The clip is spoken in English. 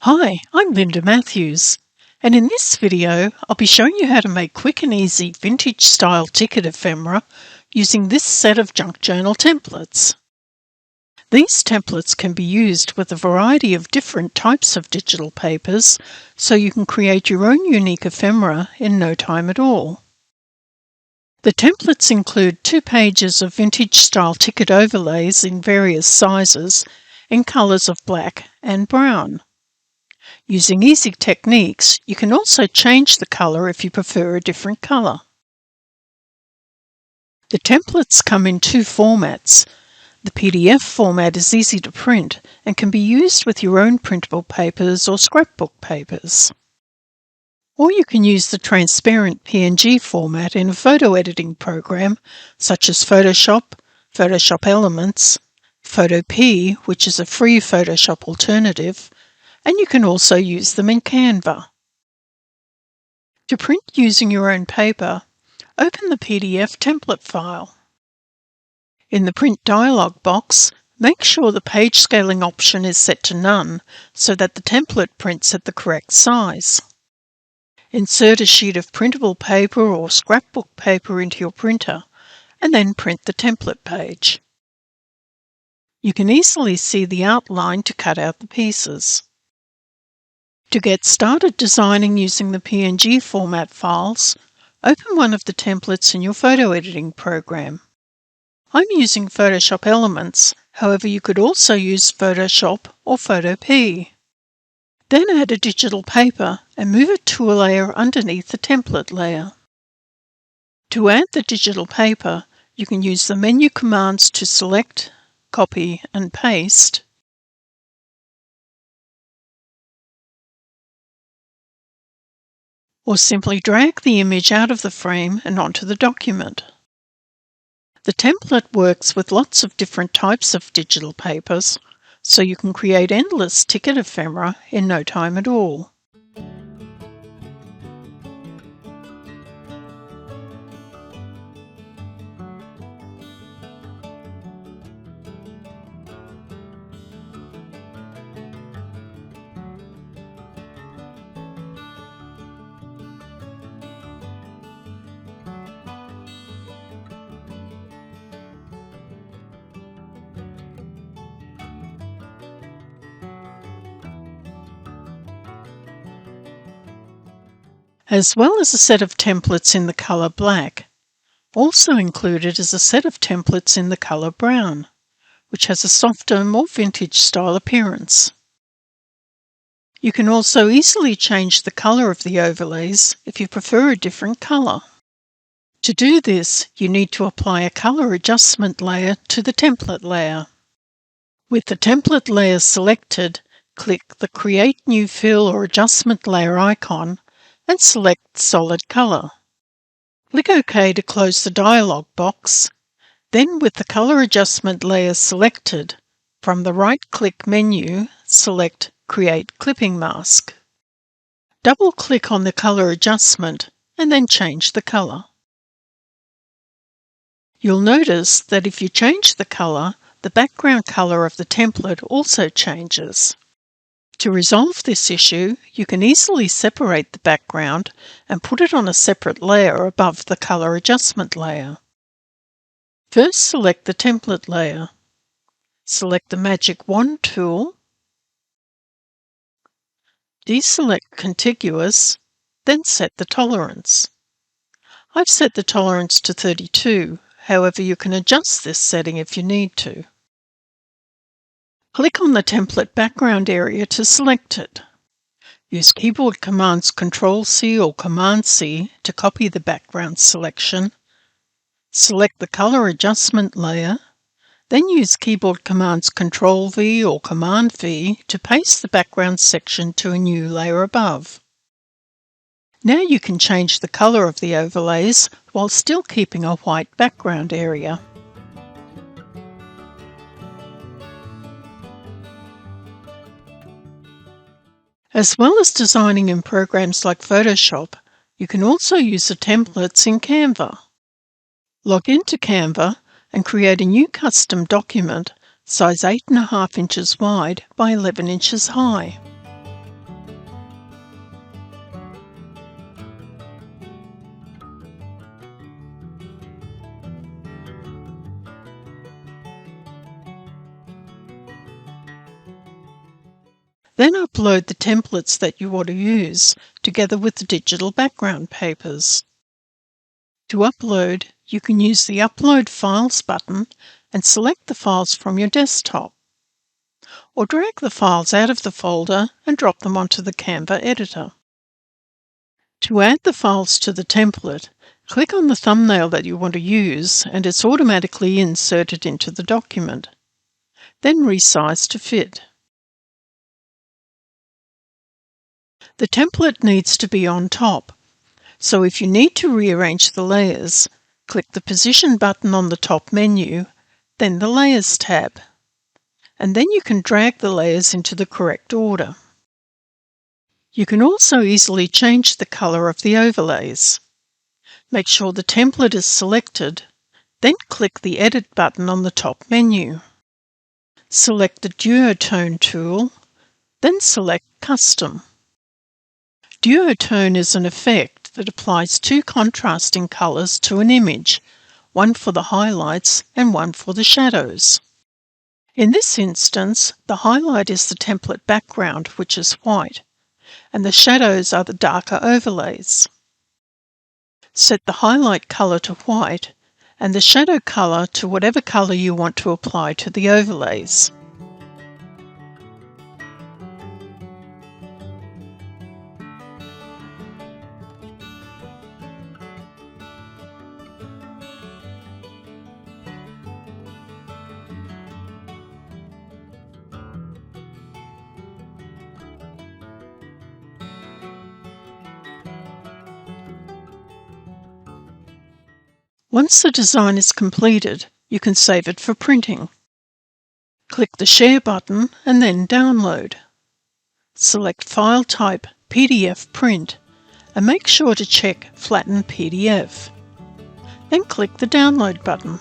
Hi, I'm Linda Matthews, and in this video I'll be showing you how to make quick and easy vintage style ticket ephemera using this set of junk journal templates. These templates can be used with a variety of different types of digital papers, so you can create your own unique ephemera in no time at all. The templates include 2 pages of vintage style ticket overlays in various sizes in colours of black and brown. Using easy techniques, you can also change the colour if you prefer a different colour. The templates come in 2 formats. The PDF format is easy to print and can be used with your own printable papers or scrapbook papers. Or you can use the transparent PNG format in a photo editing program such as Photoshop, Photoshop Elements, Photop, which is a free Photoshop alternative, and you can also use them in Canva. To print using your own paper, open the PDF template file. In the Print dialog box, make sure the page scaling option is set to none so that the template prints at the correct size. Insert a sheet of printable paper or scrapbook paper into your printer and then print the template page. You can easily see the outline to cut out the pieces. To get started designing using the PNG format files, open one of the templates in your photo editing program. I'm using Photoshop Elements, however you could also use Photoshop or Photop. Then add a digital paper and move it to a layer underneath the template layer. To add the digital paper, you can use the menu commands to select, copy and paste, or simply drag the image out of the frame and onto the document. The template works with lots of different types of digital papers, so you can create endless ticket ephemera in no time at all. As well as a set of templates in the colour black, also included is a set of templates in the colour brown, which has a softer, more vintage style appearance. You can also easily change the colour of the overlays if you prefer a different colour. To do this, you need to apply a colour adjustment layer to the template layer. With the template layer selected, click the Create New Fill or Adjustment Layer icon and select Solid Colour. Click OK to close the dialog box. Then, with the Colour Adjustment layer selected, from the right-click menu, select Create Clipping Mask. Double-click on the colour adjustment and then change the colour. You'll notice that if you change the colour, the background colour of the template also changes. To resolve this issue, you can easily separate the background and put it on a separate layer above the colour adjustment layer. First, select the template layer. Select the Magic Wand tool. Deselect Contiguous, then set the tolerance. I've set the tolerance to 32, however you can adjust this setting if you need to. Click on the template background area to select it. Use keyboard commands Ctrl-C or Command-C to copy the background selection. Select the colour adjustment layer, then use keyboard commands Ctrl-V or Command-V to paste the background section to a new layer above. Now you can change the colour of the overlays while still keeping a white background area. As well as designing in programs like Photoshop, you can also use the templates in Canva. Log into Canva and create a new custom document size 8.5 inches wide by 11 inches high. Then upload the templates that you want to use, together with the digital background papers. To upload, you can use the Upload Files button and select the files from your desktop, or drag the files out of the folder and drop them onto the Canva editor. To add the files to the template, click on the thumbnail that you want to use and it's automatically inserted into the document. Then resize to fit. The template needs to be on top, so if you need to rearrange the layers, click the Position button on the top menu, then the Layers tab, and then you can drag the layers into the correct order. You can also easily change the color of the overlays. Make sure the template is selected, then click the Edit button on the top menu. Select the Duotone tool, then select Custom. Duotone is an effect that applies two contrasting colors to an image, one for the highlights and one for the shadows. In this instance, the highlight is the template background, which is white, and the shadows are the darker overlays. Set the highlight color to white and the shadow color to whatever color you want to apply to the overlays. Once the design is completed, you can save it for printing. Click the Share button and then Download. Select File Type PDF Print and make sure to check Flatten PDF. Then click the Download button.